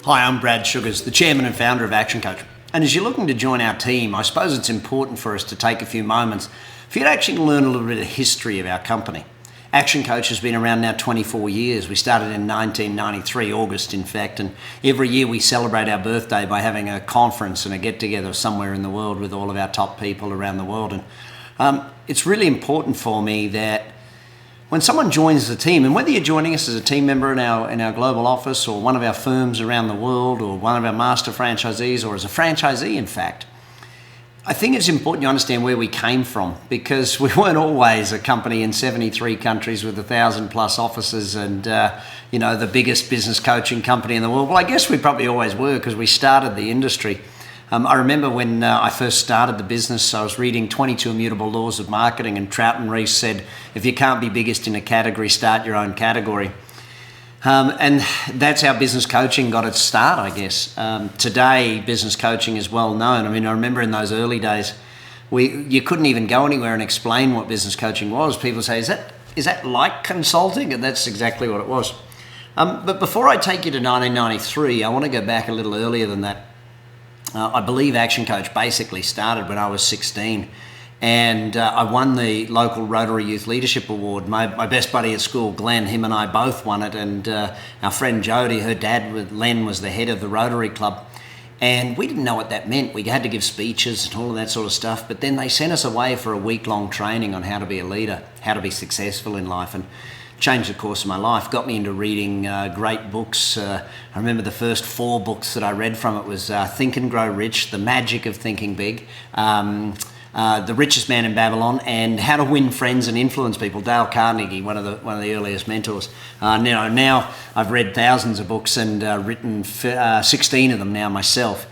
Hi, I'm BradSugars, the Chairman and Founder of ActionCOACH. And as you're looking to join our team, I suppose it's important for us to take a few moments for you to actually learn a little bit of history of our company. ActionCOACH has been around now 24 years. We started in 1993, August in fact, and every year we celebrate our birthday by having a conference and a get-together somewhere in the world with all of our top people around the world. And it's really important for me that when someone joins the team, and whether you're joining us as a team member in our global office or one of our firms around the world or one of our master franchisees or as a franchisee in fact, I think it's important you understand where we came from, because we weren't always a company in 73 countries with 1,000 plus offices and the biggest business coaching company in the world. Well, I guess we probably always were, because we started the industry. I remember when I first started the business, I was reading 22 Immutable Laws of Marketing, and Trout Reese said, if you can't be biggest in a category, start your own category. And that's how business coaching got its start, I guess. Today, business coaching is well known. I mean, I remember in those early days, you couldn't even go anywhere and explain what business coaching was. People say, is that like consulting? And that's exactly what it was. But before I take you to 1993, I want to go back a little earlier than that. I believe ActionCOACH basically started when I was 16, and I won the local Rotary Youth Leadership Award. My best buddy at school, Glenn, him and I both won it, and our friend Jody, her dad, Len, was the head of the Rotary Club, and we didn't know what that meant. We had to give speeches and all of that sort of stuff, but then they sent us away for a week-long training on how to be a leader, how to be successful in life, and changed the course of my life, got me into reading great books. I remember the first 4 books that I read from it was Think and Grow Rich, The Magic of Thinking Big, The Richest Man in Babylon, and How to Win Friends and Influence People, Dale Carnegie, one of the earliest mentors. Now I've read thousands of books and written 16 of them now myself.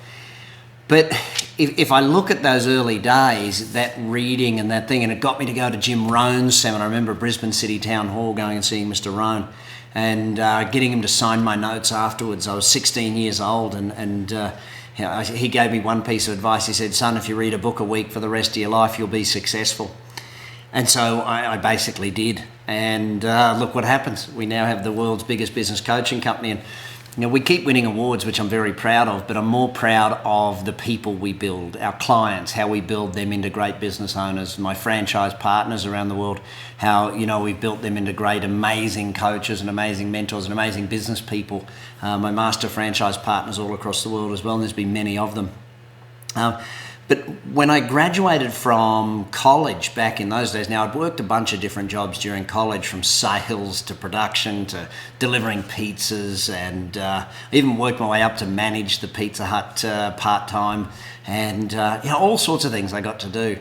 But if I look at those early days, that reading and that thing, and it got me to go to Jim Rohn's seminar. I remember Brisbane City Town Hall going and seeing Mr. Rohn and getting him to sign my notes afterwards. I was 16 years old, and he gave me one piece of advice. He said, son, if you read a book a week for the rest of your life, you'll be successful. And so I basically did. And look what happens. We now have the world's biggest business coaching company. And we keep winning awards, which I'm very proud of, but I'm more proud of the people we build, our clients, how we build them into great business owners, my franchise partners around the world, how, we've built them into great, amazing coaches and amazing mentors and amazing business people. My master franchise partners all across the world as well, and there's been many of them. But when I graduated from college back in those days, now I'd worked a bunch of different jobs during college, from sales to production to delivering pizzas, and even worked my way up to manage the Pizza Hut part-time, and all sorts of things I got to do.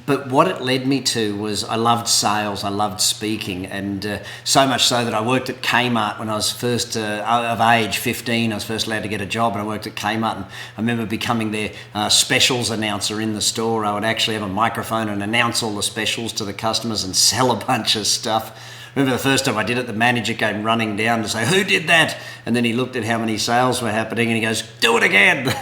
But what it led me to was I loved sales, I loved speaking, and so much so that I worked at Kmart when I was first of age, 15. I was first allowed to get a job, and I worked at Kmart, and I remember becoming their specials announcer in the store. I would actually have a microphone and announce all the specials to the customers and sell a bunch of stuff. I remember the first time I did it, the manager came running down to say, who did that? And then he looked at how many sales were happening and he goes, do it again.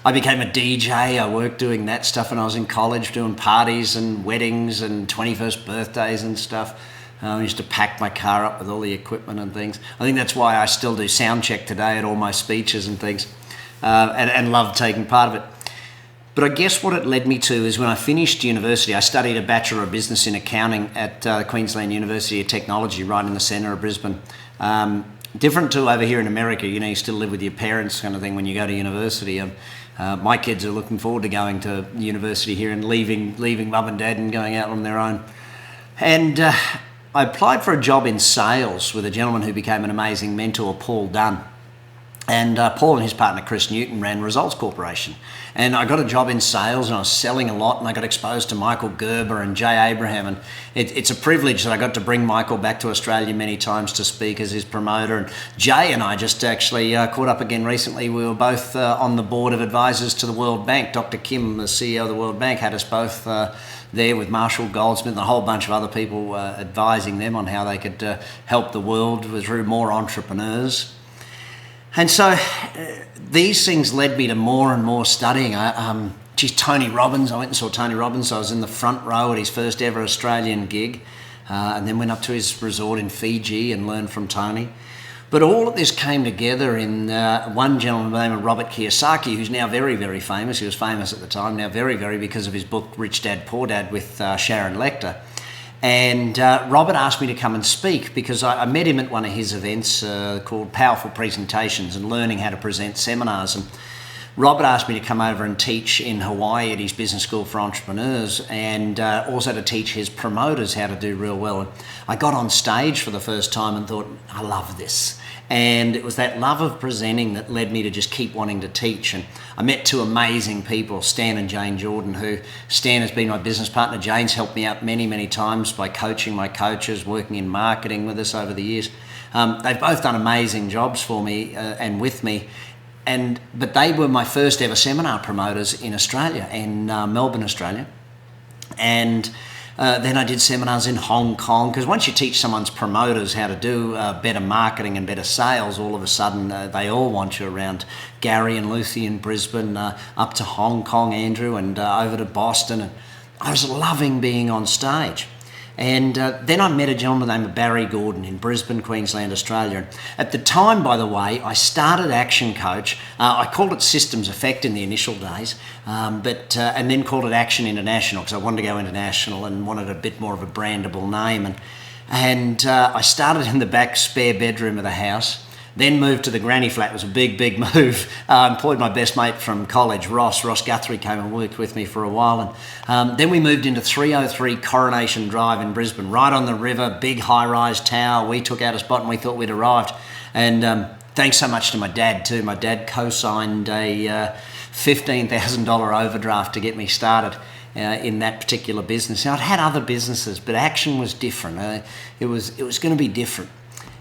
I became a DJ. I worked doing that stuff when I was in college, doing parties and weddings and 21st birthdays and stuff. I used to pack my car up with all the equipment and things. I think that's why I still do sound check today at all my speeches and things, and love taking part of it. But I guess what it led me to is when I finished university, I studied a Bachelor of Business in Accounting at Queensland University of Technology right in the centre of Brisbane. Different to over here in America, you still live with your parents kind of thing when you go to university. My kids are looking forward to going to university here and leaving mum and dad and going out on their own. And I applied for a job in sales with a gentleman who became an amazing mentor, Paul Dunn. And Paul and his partner, Chris Newton, ran Results Corporation. And I got a job in sales and I was selling a lot, and I got exposed to Michael Gerber and Jay Abraham. And it's a privilege that I got to bring Michael back to Australia many times to speak as his promoter. And Jay and I just actually caught up again recently. We were both on the board of advisors to the World Bank. Dr. Kim, the CEO of the World Bank, had us both there with Marshall Goldsmith and a whole bunch of other people advising them on how they could help the world through more entrepreneurs. And so these things led me to more and more studying. Tony Robbins. I went and saw Tony Robbins. I was in the front row at his first ever Australian gig, and then went up to his resort in Fiji and learned from Tony. But all of this came together in one gentleman by the name of Robert Kiyosaki, who's now very, very famous. He was famous at the time, now very, very because of his book Rich Dad, Poor Dad with Sharon Lechter. And Robert asked me to come and speak because I met him at one of his events called Powerful Presentations and Learning How to Present Seminars. And Robert asked me to come over and teach in Hawaii at his business school for entrepreneurs, and also to teach his promoters how to do real well. And I got on stage for the first time and thought, I love this. And it was that love of presenting that led me to just keep wanting to teach. And I met two amazing people, Stan and Jane Jordan, who Stan has been my business partner. Jane's helped me out many, many times by coaching my coaches, working in marketing with us over the years. They've both done amazing jobs for me and with me. But they were my first ever seminar promoters in Australia, in Melbourne, Australia. And then I did seminars in Hong Kong, because once you teach someone's promoters how to do better marketing and better sales, all of a sudden they all want you around. Gary and Lucy in Brisbane, up to Hong Kong, Andrew, and over to Boston. And I was loving being on stage. And then I met a gentleman named Barry Gordon in Brisbane, Queensland, Australia. At the time, by the way, I started Action Coach. I called it Systems Effect in the initial days, and then called it Action International because I wanted to go international and wanted a bit more of a brandable name. And I started in the back spare bedroom of the house. Then moved to the granny flat. It was a big, big move. Employed my best mate from college, Ross Guthrie, came and worked with me for a while. And then we moved into 303 Coronation Drive in Brisbane, right on the river, big high-rise tower. We took out a spot and we thought we'd arrived. And thanks so much to my dad too. My dad co-signed a $15,000 overdraft to get me started in that particular business. Now, I'd had other businesses, but Action was different. It was going to be different.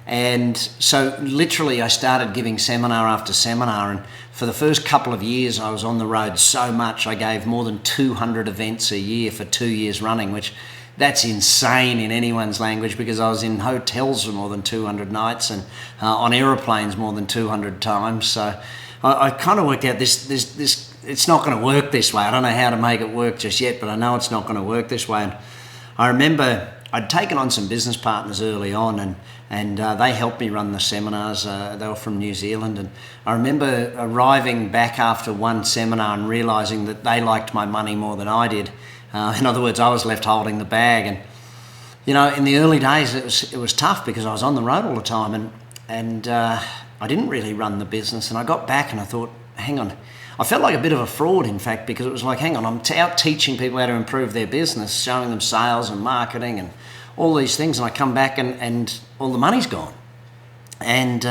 And so literally I started giving seminar after seminar, and for the first couple of years I was on the road so much I gave more than 200 events a year for 2 years running, which that's insane in anyone's language, because I was in hotels for more than 200 nights and on aeroplanes more than 200 times. So I kind of worked out this it's not going to work this way. I don't know how to make it work just yet, but I know it's not going to work this way. And I remember I'd taken on some business partners early on, and they helped me run the seminars. They were from New Zealand, and I remember arriving back after one seminar and realising that they liked my money more than I did. In other words, I was left holding the bag. And you know, in the early days it was tough because I was on the road all the time, and I didn't really run the business. And I got back and I thought, hang on, I felt like a bit of a fraud, in fact, because it was like, hang on, I'm out teaching people how to improve their business, showing them sales and marketing and all these things, and I come back and all the money's gone. And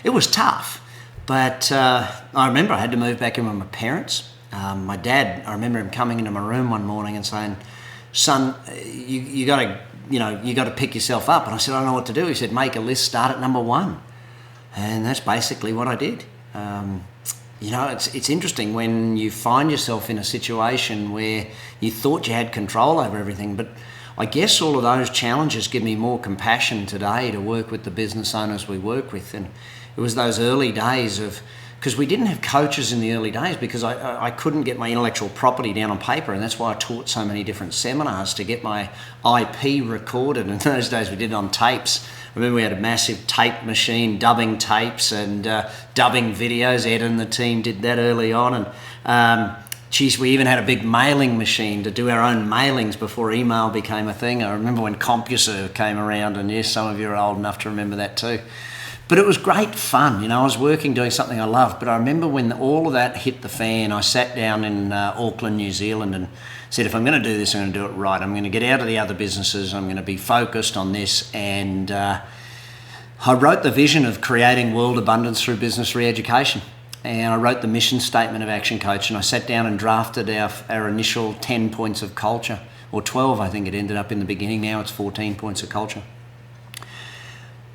it was tough, but I remember I had to move back in with my parents. My dad, I remember him coming into my room one morning and saying, son, you got to pick yourself up. And I said, I don't know what to do. He said, make a list, start at number 1. And that's basically what I did. You know, it's interesting when you find yourself in a situation where you thought you had control over everything, but I guess all of those challenges give me more compassion today to work with the business owners we work with. And it was those early days because we didn't have coaches in the early days, because I couldn't get my intellectual property down on paper, and that's why I taught so many different seminars to get my IP recorded. In those days we did it on tapes. I remember we had a massive tape machine, dubbing tapes and dubbing videos. Ed and the team did that early on. And we even had a big mailing machine to do our own mailings before email became a thing. I remember when CompuServe came around, and yes, some of you are old enough to remember that too. But it was great fun. You know, I was working, doing something I loved. But I remember when all of that hit the fan, I sat down in Auckland, New Zealand, and said, if I'm going to do this, I'm going to do it right. I'm going to get out of the other businesses. I'm going to be focused on this. And I wrote the vision of creating world abundance through business re-education. And I wrote the mission statement of Action Coach, and I sat down and drafted our initial 10 points of culture, or 12, I think it ended up in the beginning. Now it's 14 points of culture.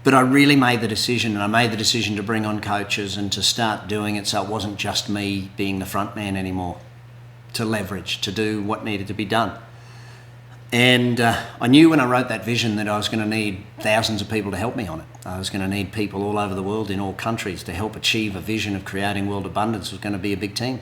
But I really made the decision, and I made the decision to bring on coaches and to start doing it so it wasn't just me being the front man anymore, to leverage, to do what needed to be done. And I knew when I wrote that vision that I was going to need thousands of people to help me on it. I was going to need people all over the world in all countries to help achieve a vision of creating world abundance. It was going to be a big team.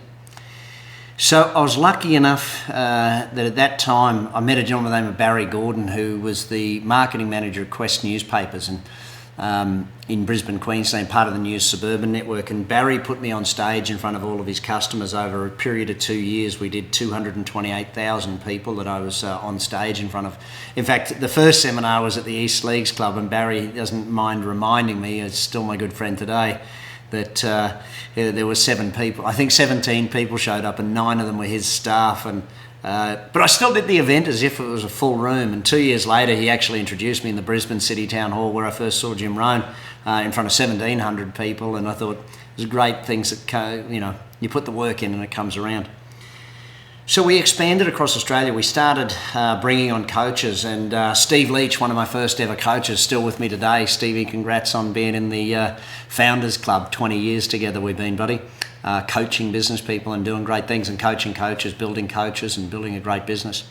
So I was lucky enough that at that time I met a gentleman named Barry Gordon, who was the marketing manager at Quest Newspapers in Brisbane, Queensland, part of the News Suburban Network. And Barry put me on stage in front of all of his customers over a period of 2 years. We did 228,000 people that I was on stage in front of. In fact, the first seminar was at the East Leagues Club, and Barry doesn't mind reminding me, it's still my good friend today, that there were 7 people. I think 17 people showed up, and 9 of them were his staff. But I still did the event as if it was a full room. And 2 years later, he actually introduced me in the Brisbane City Town Hall, where I first saw Jim Rohn in front of 1,700 people. And I thought it was great things that you put the work in and it comes around. So we expanded across Australia. We started bringing on coaches, and Steve Leach, one of my first ever coaches, still with me today. Stevie, congrats on being in the Founders Club. 20 years together we've been, buddy. Coaching business people and doing great things, and coaching coaches, building coaches and building a great business.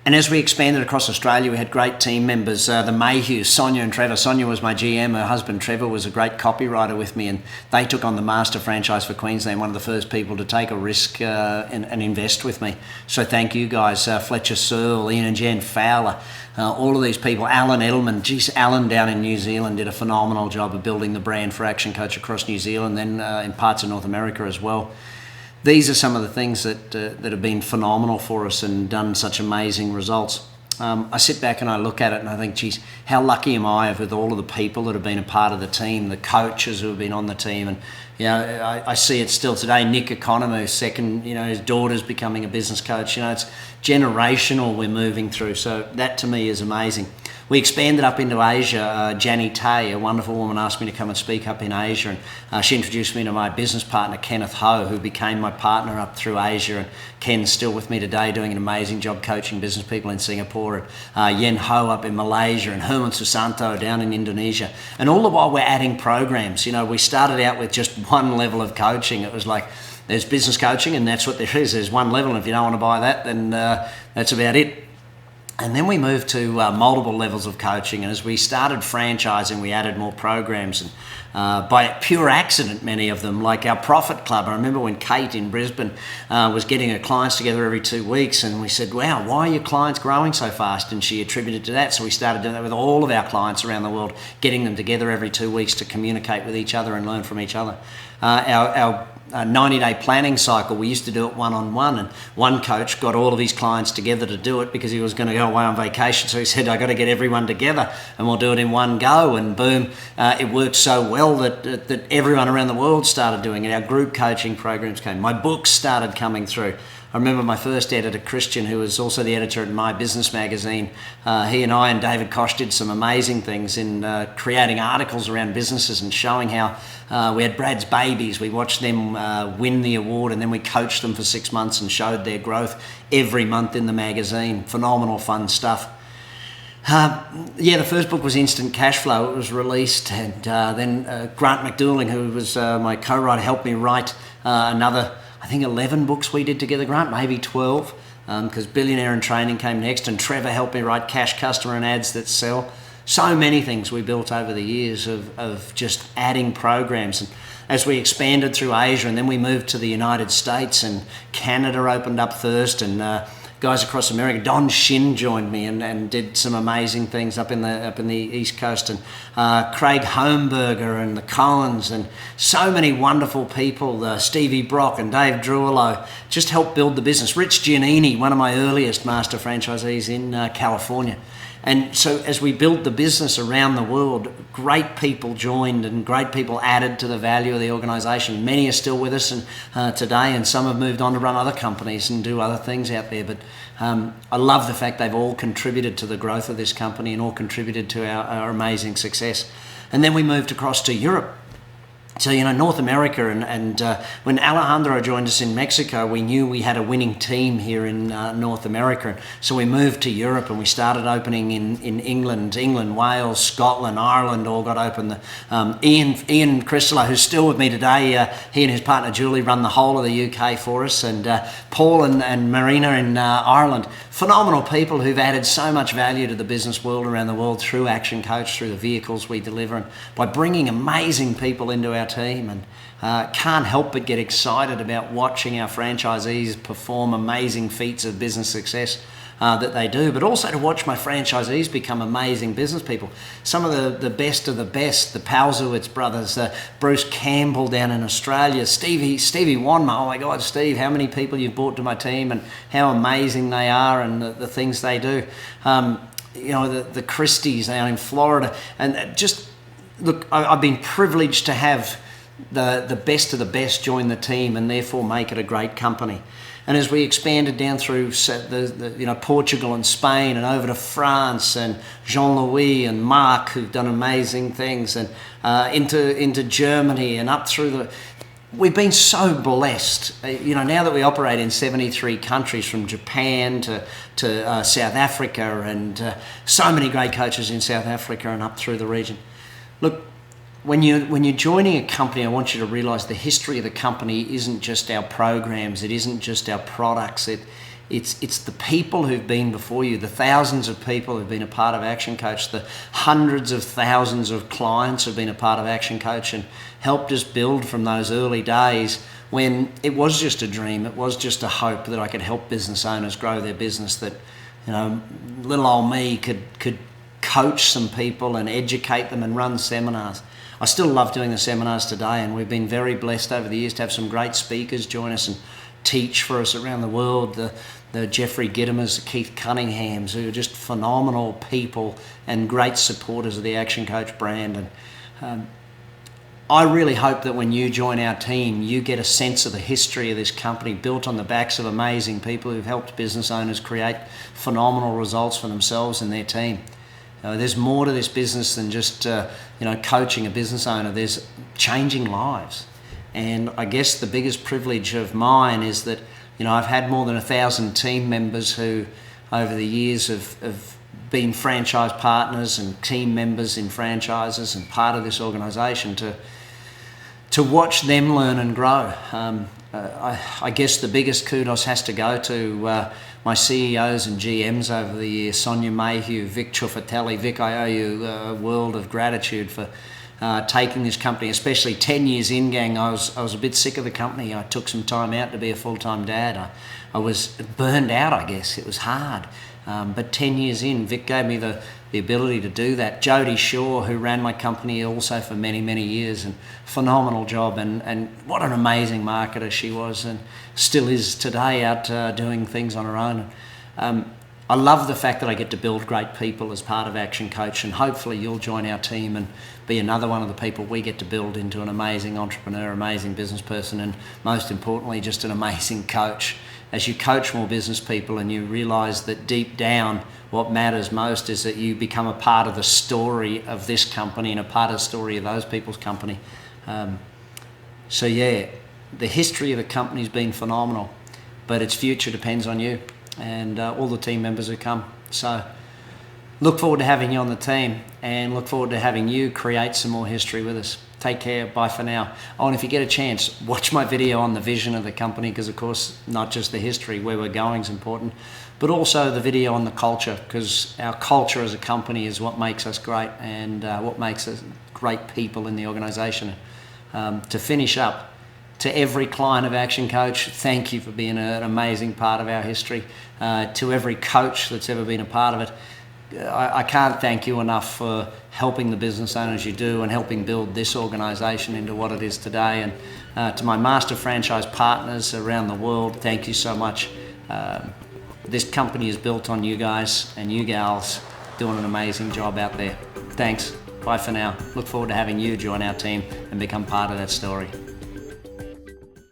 And as we expanded across Australia, we had great team members, the Mayhews, Sonia and Trevor. Sonia was my GM. Her husband, Trevor, was a great copywriter with me, and they took on the master franchise for Queensland, one of the first people to take a risk and invest with me. So thank you guys. Fletcher Searle, Ian and Jen Fowler, all of these people. Alan Edelman. Geez, Alan down in New Zealand did a phenomenal job of building the brand for Action Coach across New Zealand, then in parts of North America as well. These are some of the things that have been phenomenal for us and done such amazing results. I sit back and I look at it and I think, geez, how lucky am I with all of the people that have been a part of the team, the coaches who have been on the team. And I see it still today. Nick Economou, second, his daughter's becoming a business coach. It's generational we're moving through. So that to me is amazing. We expanded up into Asia. Janny Tay, a wonderful woman, asked me to come and speak up in Asia, and she introduced me to my business partner, Kenneth Ho, who became my partner up through Asia, and Ken's still with me today doing an amazing job coaching business people in Singapore, and Yen Ho up in Malaysia, and Herman Susanto down in Indonesia. And all the while we're adding programs. We started out with just one level of coaching. It was like, there's business coaching and that's what there is. There's one level, and if you don't want to buy that, then that's about it. And then we moved to multiple levels of coaching, and as we started franchising, we added more programs, and by pure accident, many of them, like our Profit Club. I remember when Kate in Brisbane was getting her clients together every 2 weeks, and we said, wow, why are your clients growing so fast? And she attributed to that, so we started doing that with all of our clients around the world, getting them together every 2 weeks to communicate with each other and learn from each other. Our 90-day planning cycle, we used to do it one-on-one, and one coach got all of his clients together to do it because he was going to go away on vacation. So he said, I got to get everyone together and we'll do it in one go. And boom, it worked so well that everyone around the world started doing it. Our group coaching programs came. My books started coming through. I remember my first editor, Christian, who was also the editor at My Business magazine. He and I and David Koch did some amazing things in creating articles around businesses and showing how we had Brad's babies. We watched them win the award, and then we coached them for 6 months and showed their growth every month in the magazine. Phenomenal fun stuff. The first book was Instant Cash Flow. It was released, and then Grant McDouling, who was my co-writer, helped me write another, I think 11 books we did together, Grant, maybe 12, because Billionaire in Training came next, and Trevor helped me write Cash Customer and Ads That Sell. So many things we built over the years of just adding programs. And as we expanded through Asia, and then we moved to the United States, and Canada opened up first, and guys across America. Don Shin joined me and did some amazing things up in the East Coast, and Craig Holmberger and the Cohens, and so many wonderful people. Stevie Brock and Dave Druillo just helped build the business. Rich Giannini, one of my earliest master franchisees in California. And so as we built the business around the world, great people joined and great people added to the value of the organisation. Many are still with us today, and some have moved on to run other companies and do other things out there. But I love the fact they've all contributed to the growth of this company and all contributed to our amazing success. And then we moved across to Europe. So, North America, and when Alejandro joined us in Mexico, we knew we had a winning team here in North America. So we moved to Europe, and we started opening in England, Wales, Scotland, Ireland, all got open. Ian Cristallo, who's still with me today, he and his partner Julie run the whole of the UK for us, and Paul and Marina in Ireland. Phenomenal people who've added so much value to the business world around the world through Action Coach, through the vehicles we deliver, and by bringing amazing people into our team, and can't help but get excited about watching our franchisees perform amazing feats of business success that they do, but also to watch my franchisees become amazing business people. Some of the best of the best, the Palzowitz brothers, Bruce Campbell down in Australia, Stevie Wanma. Oh my God, Steve, how many people you've brought to my team and how amazing they are and the things they do. The Christies down in Florida. And just, look, I've been privileged to have the best of the best join the team and therefore make it a great company. And as we expanded down through Portugal and Spain and over to France, and Jean-Louis and Mark, who've done amazing things, and into Germany and up through we've been so blessed. Now that we operate in 73 countries, from Japan to South Africa, and so many great coaches in South Africa and up through the region. Look, when you're joining a company, I want you to realise the history of the company isn't just our programs, it isn't just our products, it's the people who've been before you, the thousands of people who've been a part of Action Coach, the hundreds of thousands of clients who've been a part of Action Coach and helped us build from those early days when it was just a dream, it was just a hope that I could help business owners grow their business, that little old me could coach some people and educate them and run seminars. I still love doing the seminars today, and we've been very blessed over the years to have some great speakers join us and teach for us around the world. The Jeffrey Gittimers, the Keith Cunninghams, who are just phenomenal people and great supporters of the Action Coach brand. And I really hope that when you join our team, you get a sense of the history of this company built on the backs of amazing people who've helped business owners create phenomenal results for themselves and their team. There's more to this business than just coaching a business owner. There's changing lives. And I guess the biggest privilege of mine is that I've had more than 1,000 team members who over the years have been franchise partners and team members in franchises and part of this organisation to watch them learn and grow. I guess the biggest kudos has to go to my CEOs and GMs over the years, Sonia Mayhew, Vic Ciuffatelli. Vic, I owe you a world of gratitude for taking this company, especially 10 years in, gang. I was a bit sick of the company. I took some time out to be a full-time dad. I was burned out, I guess. It was hard. But 10 years in, Vic gave me the ability to do that. Jodie Shaw, who ran my company also for many, many years, and phenomenal job, and what an amazing marketer she was and still is today, out doing things on her own. I love the fact that I get to build great people as part of Action Coach, and hopefully you'll join our team and be another one of the people we get to build into an amazing entrepreneur, amazing business person, and most importantly, just an amazing coach. As you coach more business people and you realise that deep down what matters most is that you become a part of the story of this company and a part of the story of those people's company. The history of the company's been phenomenal, but its future depends on you and all the team members who come. So look forward to having you on the team and look forward to having you create some more history with us. Take care. Bye for now. Oh, and if you get a chance, watch my video on the vision of the company, because of course, not just the history, where we're going is important, but also the video on the culture, because our culture as a company is what makes us great and what makes us great people in the organisation. To finish up, to every client of Action Coach, thank you for being an amazing part of our history. To every coach that's ever been a part of it, I can't thank you enough for helping the business owners you do and helping build this organisation into what it is today. And to my master franchise partners around the world, thank you so much. This company is built on you guys and you gals doing an amazing job out there. Thanks. Bye for now. Look forward to having you join our team and become part of that story.